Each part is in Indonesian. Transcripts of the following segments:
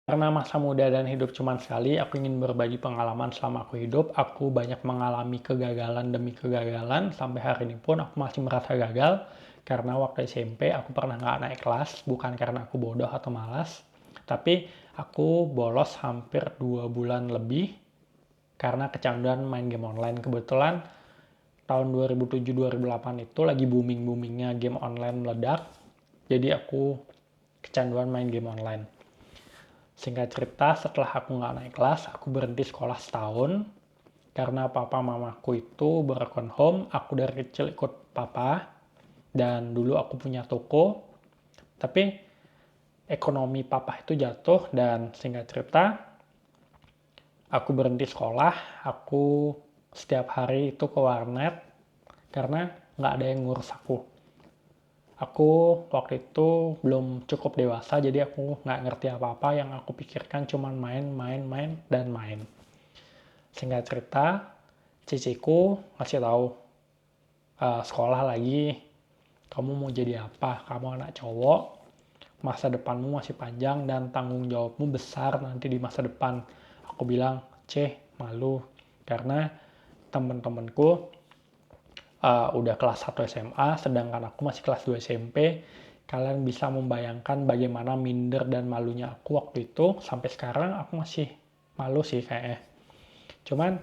Karena masa muda dan hidup cuma sekali, aku ingin berbagi pengalaman selama aku hidup. Aku banyak mengalami kegagalan demi kegagalan. Sampai hari ini pun aku masih merasa gagal. Karena waktu SMP aku pernah nggak naik kelas. Bukan karena aku bodoh atau malas. Tapi aku bolos hampir 2 bulan lebih. Karena kecanduan main game online. Kebetulan tahun 2007-2008 itu lagi booming-boomingnya game online meledak. Jadi aku kecanduan main game online. Singkat cerita, setelah aku nggak naik kelas, aku berhenti sekolah setahun. Karena papa mamaku itu broken home, aku dari kecil ikut papa. Dan dulu aku punya toko. Tapi ekonomi papa itu jatuh dan singkat cerita, aku berhenti sekolah. Aku setiap hari itu ke warnet karena nggak ada yang ngurus aku. Aku waktu itu belum cukup dewasa, jadi aku nggak ngerti apa-apa. Yang aku pikirkan cuma main, dan main. Singkat cerita, ciciku ngasih tahu, sekolah lagi, kamu mau jadi apa? Kamu anak cowok, masa depanmu masih panjang dan tanggung jawabmu besar nanti di masa depan. Aku bilang, malu. Karena temen-temenku udah kelas 1 SMA, sedangkan aku masih kelas 2 SMP. Kalian bisa membayangkan bagaimana minder dan malunya aku waktu itu. Sampai sekarang aku masih malu sih kayaknya. Cuman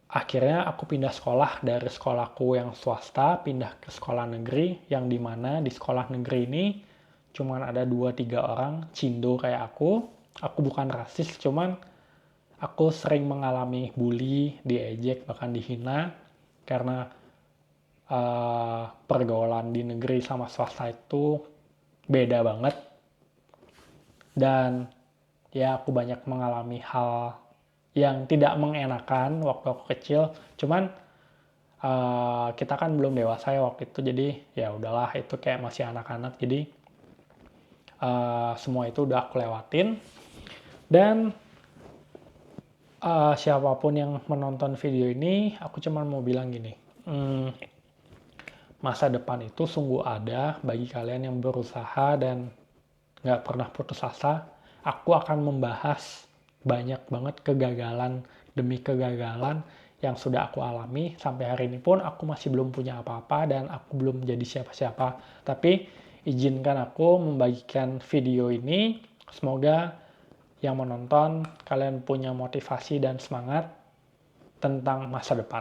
akhirnya aku pindah sekolah dari sekolahku yang swasta, pindah ke sekolah negeri, yang dimana di sekolah negeri ini cuman ada 2-3 orang cindo kayak aku. Aku bukan rasis, cuman aku sering mengalami bully, diejek, bahkan dihina. Karena pergaulan di negeri sama swasta itu beda banget. Dan ya aku banyak mengalami hal yang tidak mengenakan waktu aku kecil. Cuman kita kan belum dewasa ya waktu itu, jadi ya udahlah, itu kayak masih anak-anak. Jadi semua itu udah aku lewatin. Dan siapapun yang menonton video ini, aku cuma mau bilang gini, masa depan itu sungguh ada bagi kalian yang berusaha dan nggak pernah putus asa. Aku akan membahas banyak banget kegagalan demi kegagalan yang sudah aku alami. Sampai hari ini pun aku masih belum punya apa-apa dan aku belum jadi siapa-siapa. Tapi izinkan aku membagikan video ini. Semoga yang menonton kalian punya motivasi dan semangat tentang masa depan.